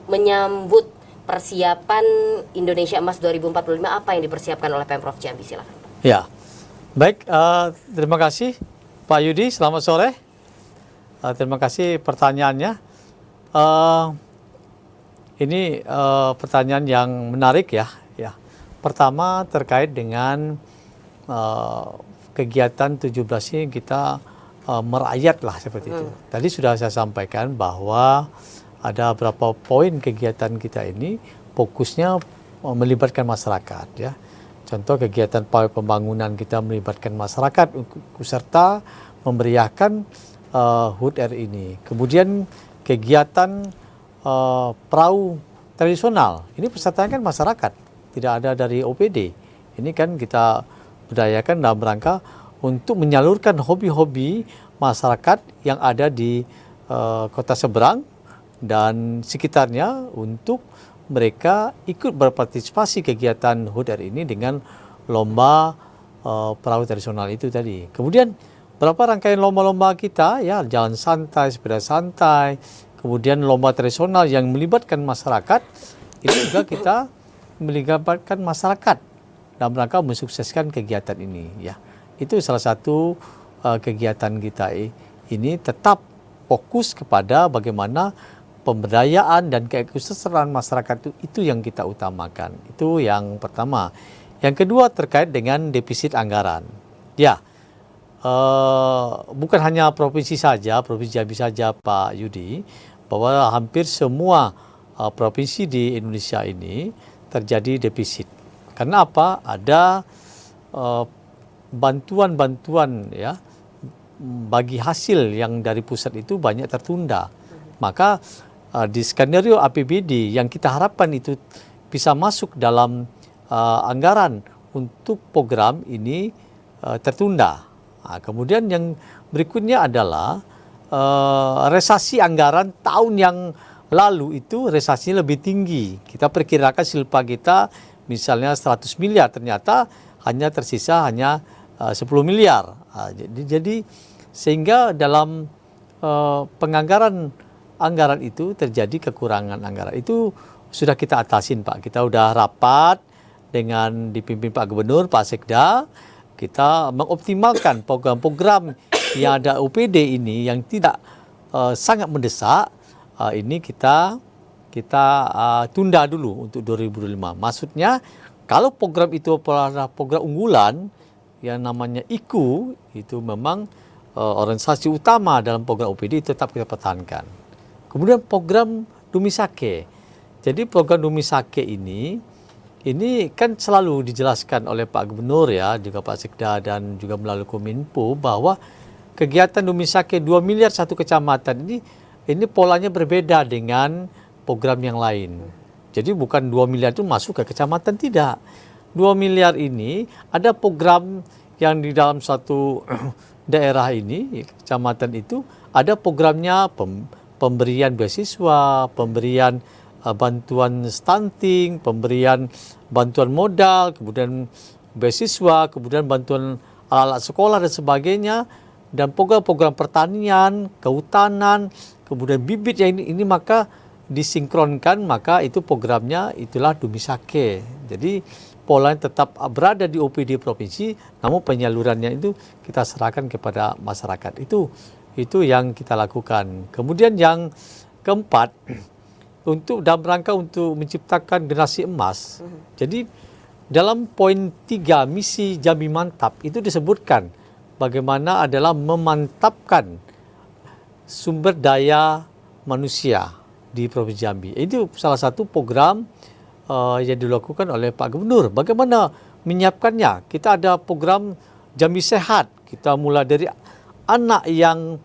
menyambut persiapan Indonesia Emas 2045, apa yang dipersiapkan oleh Pemprov Jambi? Silakan. Ya, baik, terima kasih Pak Yudi, selamat sore. Terima kasih pertanyaannya. Ini pertanyaan yang menarik ya. Pertama terkait dengan kegiatan 17 ini kita merayat lah seperti itu. Tadi sudah saya sampaikan bahwa ada beberapa poin kegiatan kita ini fokusnya melibatkan masyarakat ya. Contoh kegiatan pembangunan kita melibatkan masyarakat serta memeriahkan HUT RI ini. Kemudian kegiatan perahu tradisional, ini pesertanya kan masyarakat, tidak ada dari OPD. Ini kan kita berdayakan dalam rangka untuk menyalurkan hobi-hobi masyarakat yang ada di kota seberang, dan sekitarnya untuk mereka ikut berpartisipasi kegiatan HUT hari ini dengan lomba perahu tradisional itu tadi. Kemudian berapa rangkaian lomba-lomba kita, ya, jalan santai, sepeda santai, kemudian lomba tradisional yang melibatkan masyarakat, ini juga kita melibatkan masyarakat dalam rangka mensukseskan kegiatan ini, ya. Itu salah satu kegiatan kita ini tetap fokus kepada bagaimana pemberdayaan dan keikutsertaan masyarakat itu yang kita utamakan. Itu yang pertama. Yang kedua terkait dengan defisit anggaran. Ya, bukan hanya provinsi saja, Provinsi Jambi saja Pak Yudi, bahwa hampir semua provinsi di Indonesia ini terjadi defisit. Karena apa? Ada bantuan-bantuan, ya, bagi hasil yang dari pusat itu banyak tertunda. Maka di skenario APBD yang kita harapkan itu bisa masuk dalam anggaran untuk program ini tertunda. Kemudian yang berikutnya adalah resasi anggaran tahun yang lalu itu resasinya lebih tinggi. Kita perkirakan silpa kita misalnya 100 miliar, ternyata hanya tersisa 10 miliar. Jadi sehingga dalam penganggaran anggaran itu terjadi kekurangan anggaran. Itu sudah kita atasin, Pak. Kita sudah rapat dengan dipimpin Pak Gubernur, Pak Sekda. Kita mengoptimalkan program-program yang ada OPD ini yang tidak sangat mendesak. Ini kita tunda dulu untuk 2025. Maksudnya kalau program itu adalah program unggulan yang namanya IKU, itu memang organisasi utama dalam program OPD tetap kita pertahankan. Kemudian program Dumisake. Jadi program Dumisake ini kan selalu dijelaskan oleh Pak Gubernur, ya, juga Pak Sekda dan juga melalui Kominfo bahwa kegiatan Dumisake 2 miliar satu kecamatan ini polanya berbeda dengan program yang lain. Jadi bukan 2 miliar itu masuk ke kecamatan, tidak. 2 miliar ini ada program yang di dalam satu daerah ini, kecamatan itu, ada programnya pemberian beasiswa, pemberian bantuan stunting, pemberian bantuan modal, kemudian beasiswa, kemudian bantuan alat sekolah dan sebagainya, dan program-program pertanian, kehutanan, kemudian bibit yang ini maka disinkronkan, maka itu programnya itulah Dumisake. Jadi polanya tetap berada di OPD provinsi, namun penyalurannya itu kita serahkan kepada masyarakat. Itu yang kita lakukan. Kemudian yang keempat, untuk dalam rangka untuk menciptakan generasi emas. Jadi dalam poin 3 misi Jambi Mantap itu disebutkan bagaimana adalah memantapkan sumber daya manusia di Provinsi Jambi. Itu salah satu program yang dilakukan oleh Pak Gubernur. Bagaimana menyiapkannya? Kita ada program Jambi Sehat. Kita mulai dari anak yang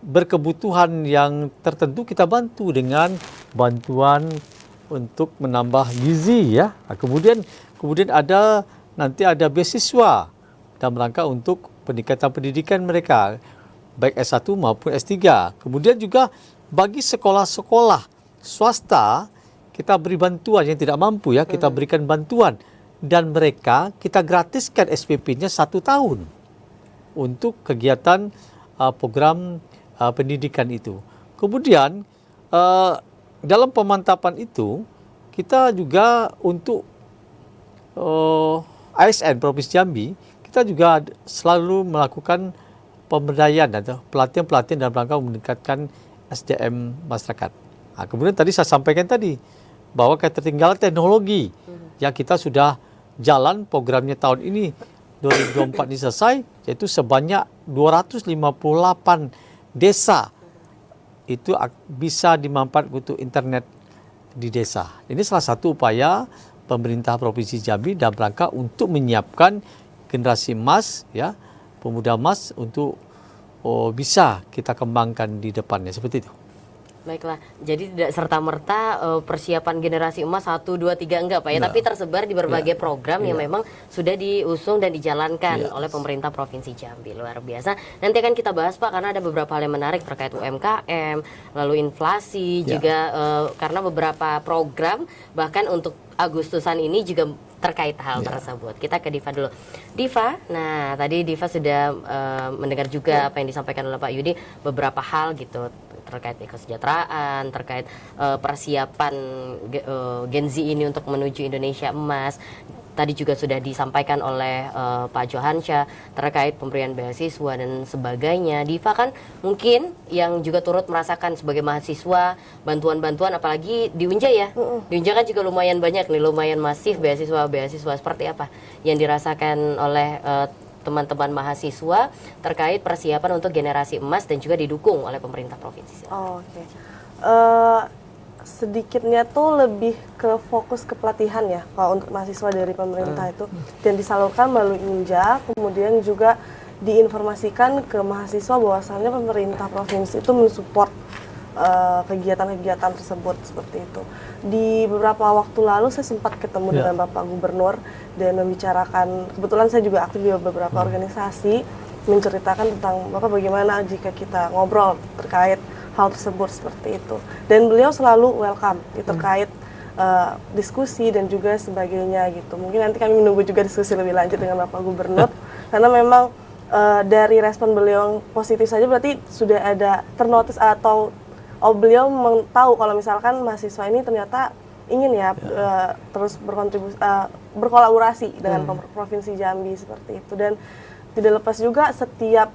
berkebutuhan yang tertentu, kita bantu dengan bantuan untuk menambah gizi, ya. Kemudian nanti ada beasiswa dalam rangka untuk peningkatan pendidikan mereka, baik S1 maupun S3. Kemudian juga bagi sekolah-sekolah swasta kita beri bantuan yang tidak mampu, ya, kita berikan bantuan, dan mereka kita gratiskan SPP-nya 1 tahun untuk kegiatan program pendidikan itu. Kemudian dalam pemantapan itu kita juga untuk ASN Provinsi Jambi, kita juga selalu melakukan pemberdayaan atau pelatihan-pelatihan dalam rangka meningkatkan SDM masyarakat. Kemudian tadi saya sampaikan tadi bahwa ketertinggalan teknologi yang kita sudah jalan programnya tahun ini 2024 ini selesai, yaitu sebanyak 258 desa itu bisa dimanfaatkan untuk internet di desa. Ini salah satu upaya pemerintah Provinsi Jambi dalam rangka untuk menyiapkan generasi emas, ya, pemuda emas untuk bisa kita kembangkan di depannya, seperti itu. Baiklah, jadi tidak serta-merta persiapan generasi emas 1, 2, 3 enggak Pak ya, Enggak. tapi tersebar di berbagai program yang memang sudah diusung dan dijalankan oleh pemerintah Provinsi Jambi. Luar biasa. Nanti akan kita bahas Pak, karena ada beberapa hal yang menarik terkait UMKM, lalu inflasi, juga karena beberapa program bahkan untuk Agustusan ini juga terkait hal tersebut. Kita ke Diva dulu. Diva, nah tadi Diva sudah mendengar juga apa yang disampaikan oleh Pak Yudi, beberapa hal gitu terkait kesejahteraan, terkait persiapan Gen Z ini untuk menuju Indonesia Emas. Tadi juga sudah disampaikan oleh Pak Johansyah terkait pemberian beasiswa dan sebagainya. Diva kan mungkin yang juga turut merasakan sebagai mahasiswa bantuan-bantuan, apalagi di Unja ya. Di Unja kan juga lumayan banyak nih, lumayan masif beasiswa seperti apa yang dirasakan oleh teman-teman mahasiswa terkait persiapan untuk generasi emas dan juga didukung oleh pemerintah provinsi. Oke. Sedikitnya tuh lebih ke fokus ke pelatihan ya kalau untuk mahasiswa dari pemerintah itu, dan disalurkan melalui Inja, kemudian juga diinformasikan ke mahasiswa bahwasannya pemerintah provinsi itu mensupport kegiatan-kegiatan tersebut seperti itu. Di beberapa waktu lalu saya sempat ketemu dengan Bapak Gubernur dan membicarakan, kebetulan saya juga aktif di beberapa organisasi, menceritakan tentang Bapak bagaimana jika kita ngobrol terkait hal tersebut seperti itu. Dan beliau selalu welcome terkait diskusi dan juga sebagainya gitu. Mungkin nanti kami menunggu juga diskusi lebih lanjut dengan Bapak Gubernur karena memang dari respon beliau yang positif saja berarti sudah ada ternotis atau beliau tahu kalau misalkan mahasiswa ini ternyata ingin terus berkontribusi berkolaborasi dengan Provinsi Jambi seperti itu. Dan tidak lepas juga setiap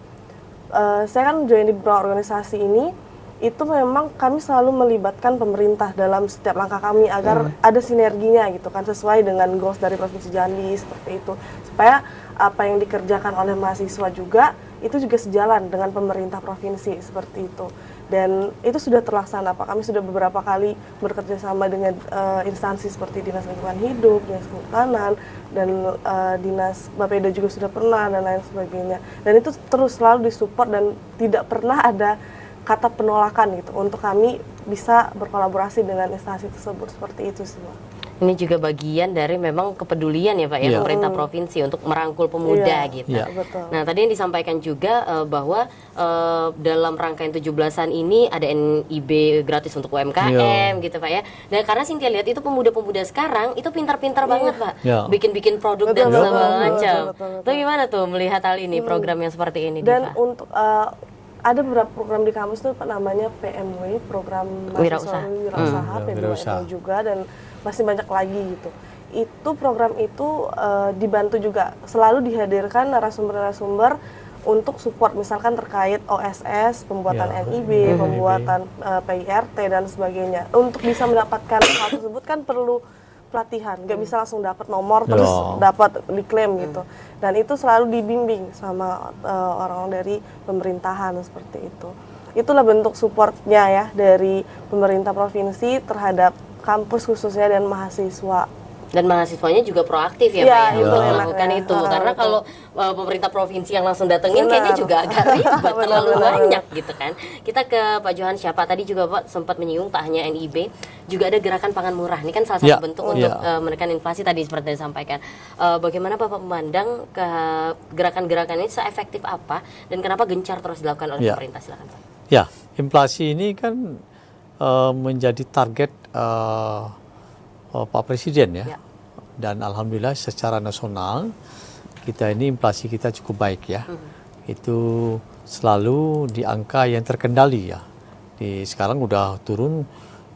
saya kan join di beberapa organisasi ini, itu memang kami selalu melibatkan pemerintah dalam setiap langkah kami agar ada sinerginya gitu kan, sesuai dengan goals dari Provinsi Jambi seperti itu, supaya apa yang dikerjakan oleh mahasiswa juga itu juga sejalan dengan pemerintah provinsi seperti itu. Dan itu sudah terlaksana Pak. Kami sudah beberapa kali bekerja sama dengan instansi seperti Dinas Lingkungan Hidup, Dinas Kehutanan, dan Dinas Bapeda juga sudah pernah, dan lain sebagainya. Dan itu terus selalu disupport dan tidak pernah ada kata penolakan gitu untuk kami bisa berkolaborasi dengan instansi tersebut seperti itu sih Pak. Ini juga bagian dari memang kepedulian ya Pak ya, pemerintah provinsi untuk merangkul pemuda gitu. Betul. Nah tadi yang disampaikan juga bahwa dalam rangkaian 17-an ini ada NIB gratis untuk UMKM gitu Pak ya. Dan karena Cynthia lihat itu pemuda-pemuda sekarang itu pintar-pintar banget Pak, bikin-bikin produk dan segala macam. Itu gimana tuh melihat hal ini, program yang seperti ini Dan Diva? untuk ada beberapa program di kampus tuh namanya PMW, program mahasiswa wirausaha, PMW juga, dan masih banyak lagi gitu. Itu program itu dibantu juga, selalu dihadirkan narasumber-narasumber untuk support misalkan terkait OSS, pembuatan NIB, pembuatan PIRT dan sebagainya. Untuk bisa mendapatkan hal tersebut kan perlu pelatihan, nggak bisa langsung dapat nomor terus dapat diklaim gitu. Dan itu selalu dibimbing sama orang dari pemerintahan seperti itu. Itulah bentuk supportnya ya dari pemerintah provinsi terhadap kampus khususnya dan mahasiswa. Dan mahasiswanya juga proaktif ya Pak ya, untuk melakukan enaknya. itu. Karena kalau pemerintah provinsi yang langsung datengin kayaknya juga agak ribet, terlalu banyak gitu kan. Kita ke Pak Johansyah, Pak tadi juga Pak sempat menyinggung tak hanya NIB, juga ada gerakan pangan murah. Ini kan salah satu bentuk untuk menekan inflasi tadi seperti disampaikan. Bagaimana Bapak memandang ke gerakan-gerakan ini seefektif apa dan kenapa gencar terus dilakukan oleh pemerintah? Silakan Pak. Ya, inflasi ini kan menjadi target Pak Presiden ya. Dan alhamdulillah secara nasional kita ini inflasi kita cukup baik ya. Itu selalu di angka yang terkendali ya. Sekarang udah turun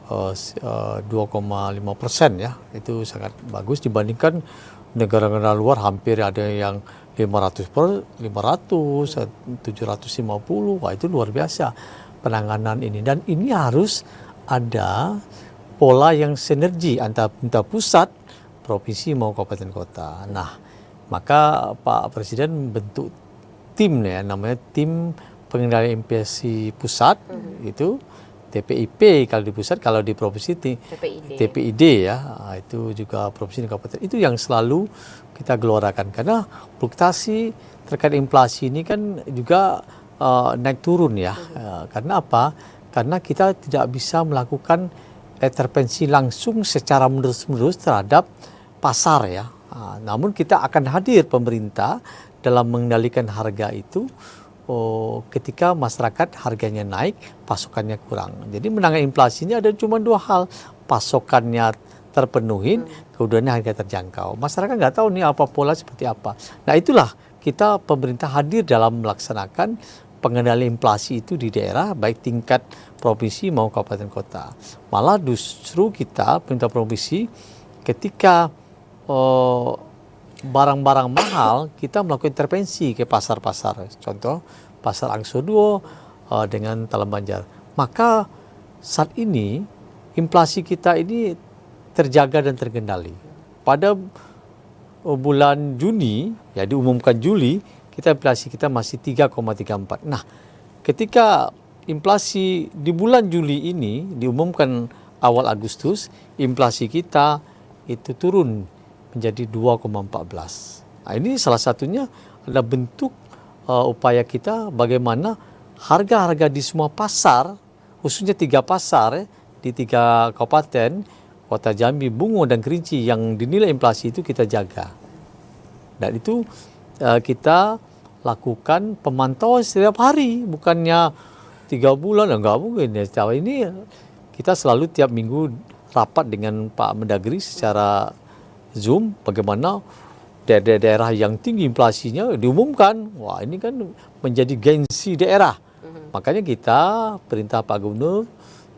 2,5% ya. Itu sangat bagus dibandingkan negara-negara luar, hampir ada yang 500, 750. Wah, itu luar biasa penanganan ini. Dan ini harus ada pola yang sinergi antara pusat, provinsi mau kabupaten kota. Nah, maka Pak Presiden bentuk tim ya, namanya tim pengendalian inflasi pusat, itu TPIP kalau di pusat, kalau di provinsi TPID ya. Itu juga provinsi dan kabupaten. Itu yang selalu kita gelorakan karena fluktuasi terkait inflasi ini kan juga naik turun ya. Karena apa? karena kita tidak bisa melakukan intervensi langsung secara menerus-menerus terhadap pasar ya. Namun kita akan hadir pemerintah dalam mengendalikan harga itu ketika masyarakat harganya naik, pasokannya kurang. Jadi menangani inflasi ini ada cuma dua hal, pasokannya terpenuhi, kemudian harga terjangkau. Masyarakat nggak tahu nih apa pola seperti apa. Nah itulah kita pemerintah hadir dalam melaksanakan pengendalian inflasi itu di daerah, baik tingkat provinsi maupun kabupaten kota. Malah justru kita pemerintah provinsi ketika barang-barang mahal kita melakukan intervensi ke pasar-pasar. Contoh pasar Angsoduo dengan Talam Banjar. Maka saat ini inflasi kita ini terjaga dan terkendali. Pada bulan Juni, ya diumumkan Juli, inflasi kita masih 3,34. Nah, ketika inflasi di bulan Juli ini diumumkan awal Agustus, inflasi kita itu turun menjadi 2,14. Nah, ini salah satunya adalah bentuk upaya kita bagaimana harga-harga di semua pasar, khususnya 3 pasar di 3 kabupaten, Kota Jambi, Bungo, dan Kerinci yang dinilai inflasi itu kita jaga. Dan itu kita lakukan pemantauan setiap hari, bukannya 3 bulan, enggak mungkin ya. Ini kita selalu tiap minggu rapat dengan Pak Mendagri secara Zoom, bagaimana daerah-daerah yang tinggi inflasinya diumumkan. Wah, ini kan menjadi gengsi daerah. Makanya kita perintah Pak Gubernur,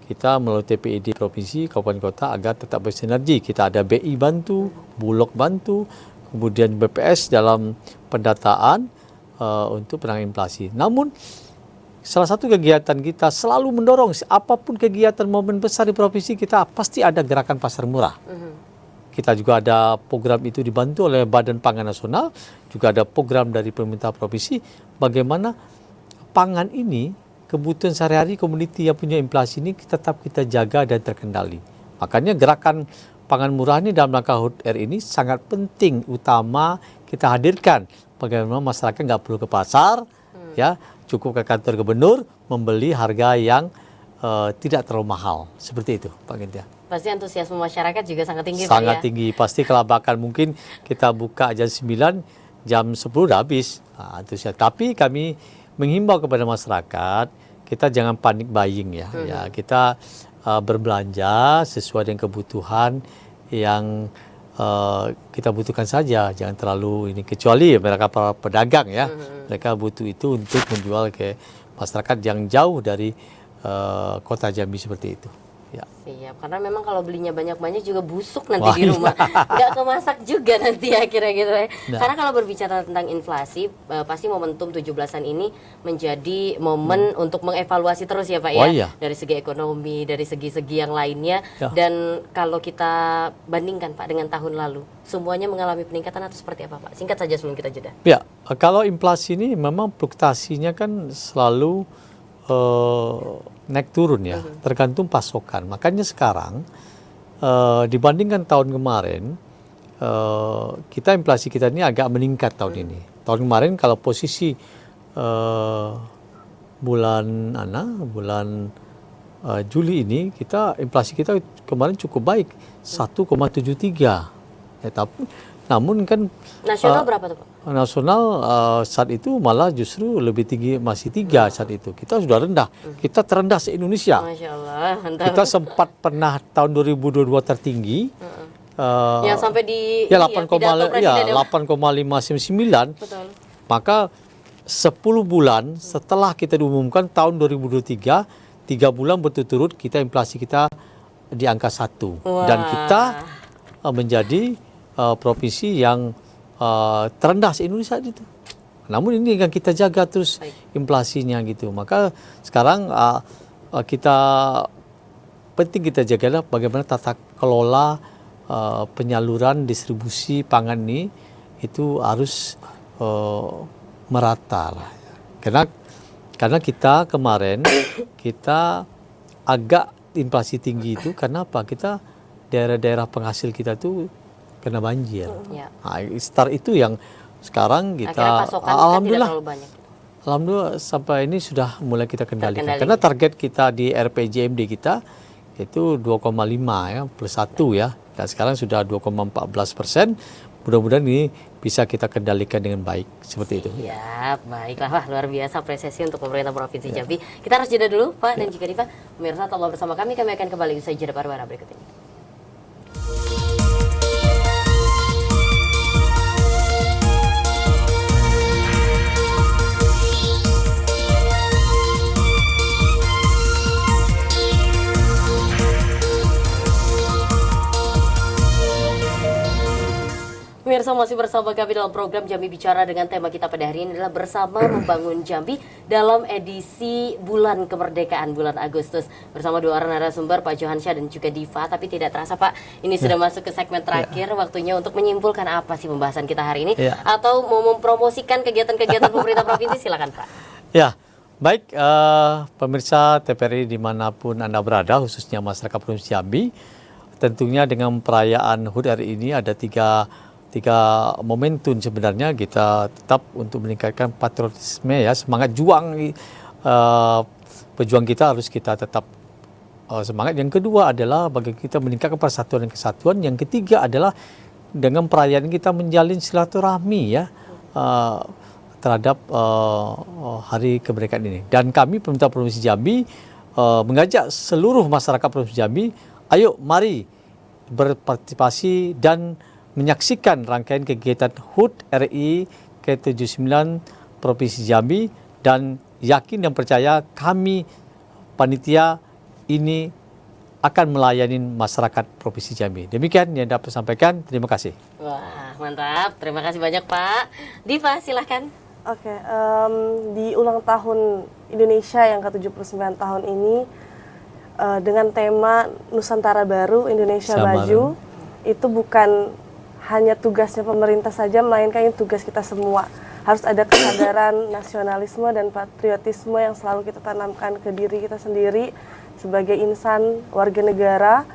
kita melalui TPID provinsi, kabupaten kota agar tetap bersinergi. Kita ada BI bantu, Bulog bantu, kemudian BPS dalam pendataan untuk penanganan inflasi. Namun salah satu kegiatan kita selalu mendorong apapun kegiatan momen besar di provinsi kita pasti ada gerakan pasar murah. Kita juga ada program itu dibantu oleh Badan Pangan Nasional, juga ada program dari pemerintah provinsi bagaimana pangan ini, kebutuhan sehari-hari komuniti yang punya inflasi ini tetap kita jaga dan terkendali. Makanya gerakan pangan murah ini dalam rangka HUT RI ini sangat penting, utama kita hadirkan. Bagaimana masyarakat nggak perlu ke pasar, ya cukup ke kantor gubernur membeli harga yang tidak terlalu mahal. Seperti itu, Pak Gintia. Pasti antusiasme masyarakat juga sangat tinggi, Pak, sangat ya? tinggi. Pasti kelabakan mungkin kita buka jam 9, jam 10 udah habis. Nah, antusias. Tapi kami menghimbau kepada masyarakat, kita jangan panik buying ya. Ya kita berbelanja sesuai dengan kebutuhan yang kita butuhkan saja, jangan terlalu ini, kecuali mereka para pedagang ya, mereka butuh itu untuk menjual ke masyarakat yang jauh dari kota Jambi seperti itu. Ya. Siap, karena memang kalau belinya banyak-banyak juga busuk nanti di rumah, nggak kemasak juga nanti akhirnya gitu ya. Nah. Karena kalau berbicara tentang inflasi, pasti momentum 17-an ini menjadi momen untuk mengevaluasi terus ya Pak ya, iya. Dari segi ekonomi, dari segi-segi yang lainnya. Ya. Dan kalau kita bandingkan Pak dengan tahun lalu, semuanya mengalami peningkatan atau seperti apa Pak? Singkat saja sebelum kita jeda. Ya, kalau inflasi ini memang fluktuasinya kan selalu naik turun ya, tergantung pasokan. Makanya sekarang dibandingkan tahun kemarin, kita inflasi kita ini agak meningkat tahun ini. Tahun kemarin kalau posisi bulan Juli ini inflasi kita kemarin cukup baik, 1,73. Ya, tapi namun kan nasional berapa tuh Pak? Nasional saat itu malah justru lebih tinggi, masih 3 saat itu. Kita sudah rendah. Kita terendah se-Indonesia. Masya Allah, mantap. Kita sempat pernah tahun 2022 tertinggi. Yang sampai di 8,599. Betul. Maka 10 bulan setelah kita diumumkan tahun 2023, 3 bulan berturut-turut kita inflasi kita di angka 1. Dan kita menjadi provinsi yang terendah se-Indonesia itu. Namun ini yang kita jaga terus inflasinya gitu. Maka sekarang kita penting kita jagalah bagaimana tata kelola penyaluran distribusi pangan ini itu harus merata lah. Karena kita kemarin kita agak inflasi tinggi itu karena apa? Kita daerah-daerah penghasil kita tuh kena banjir. Ya. Nah, start itu yang sekarang kita akhirnya pasokan alhamdulillah tidak terlalu banyak. Alhamdulillah sampai ini sudah mulai kita kendalikan. Terkendali. Karena target kita di RPJMD kita itu 2,5 ya plus 1 ya. Dan sekarang sudah 2,14%. Mudah-mudahan ini bisa kita kendalikan dengan baik seperti itu. Ya, baiklah. Wah, luar biasa apresiasi untuk pemerintah Provinsi Jambi. Kita harus jeda dulu, Pak dan juga Diva. Pemirsa, tetaplah bersama kami akan kembali usai jeda pariwara berikut ini. Pemirsa, masih bersama kami dalam program Jambi Bicara dengan tema kita pada hari ini adalah Bersama Membangun Jambi dalam edisi bulan kemerdekaan bulan Agustus. Bersama dua orang narasumber, Pak Johansyah dan juga Diva. Tapi tidak terasa Pak, ini sudah masuk ke segmen terakhir. Waktunya untuk menyimpulkan apa sih pembahasan kita hari ini. Atau mau mempromosikan kegiatan-kegiatan pemerintah provinsi, silakan Pak. Ya, baik pemirsa TVRI dimanapun Anda berada, khususnya masyarakat Provinsi Jambi. Tentunya dengan perayaan HUT RI ini ada tiga momentum sebenarnya kita tetap untuk meningkatkan patriotisme ya, semangat juang pejuang kita harus kita tetap semangat. Yang kedua adalah bagi kita meningkatkan persatuan dan kesatuan. Yang ketiga adalah dengan perayaan kita menjalin silaturahmi ya terhadap hari kemerdekaan ini. Dan kami pemerintah Provinsi Jambi mengajak seluruh masyarakat Provinsi Jambi, ayo mari berpartisipasi dan menyaksikan rangkaian kegiatan HUT RI ke-79 Provinsi Jambi, dan yakin dan percaya kami panitia ini akan melayani masyarakat Provinsi Jambi. Demikian yang dapat saya sampaikan. Terima kasih. Wah, mantap. Terima kasih banyak Pak. Diva, silahkan. Oke, di ulang tahun Indonesia yang ke-79 tahun ini dengan tema Nusantara Baru, Indonesia Maju, itu bukan hanya tugasnya pemerintah saja, melainkan ini tugas kita semua. Harus ada kesadaran nasionalisme dan patriotisme yang selalu kita tanamkan ke diri kita sendiri sebagai insan, warga negara.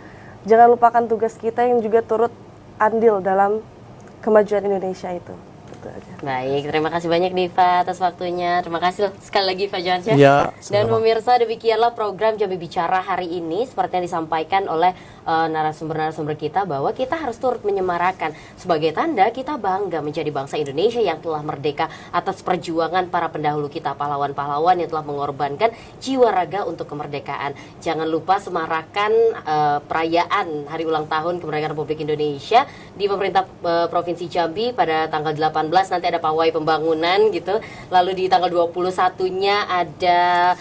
Jangan lupakan tugas kita yang juga turut andil dalam kemajuan Indonesia itu. Itu aja. Baik, terima kasih banyak Diva atas waktunya. Terima kasih sekali lagi Pak Johansyah. Ya, dan pemirsa, demikianlah program Jambi Bicara hari ini seperti yang disampaikan oleh narasumber-narasumber kita, bahwa kita harus turut menyemarakan sebagai tanda kita bangga menjadi bangsa Indonesia yang telah merdeka atas perjuangan para pendahulu kita, pahlawan-pahlawan yang telah mengorbankan jiwa raga untuk kemerdekaan. Jangan lupa semarakan perayaan hari ulang tahun kemerdekaan Republik Indonesia di pemerintah Provinsi Jambi pada tanggal 18 nanti ada pawai pembangunan gitu. Lalu di tanggal 21-nya ada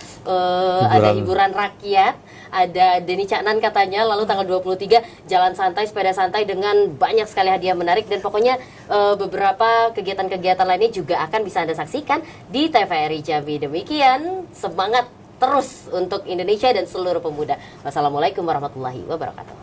hiburan rakyat, ada Deni Caknan katanya. Lalu tanggal 23 jalan santai, sepeda santai dengan banyak sekali hadiah menarik, dan pokoknya beberapa kegiatan-kegiatan lainnya juga akan bisa Anda saksikan di TVRI Jambi. Demikian, semangat terus untuk Indonesia dan seluruh pemuda. Wassalamualaikum warahmatullahi wabarakatuh.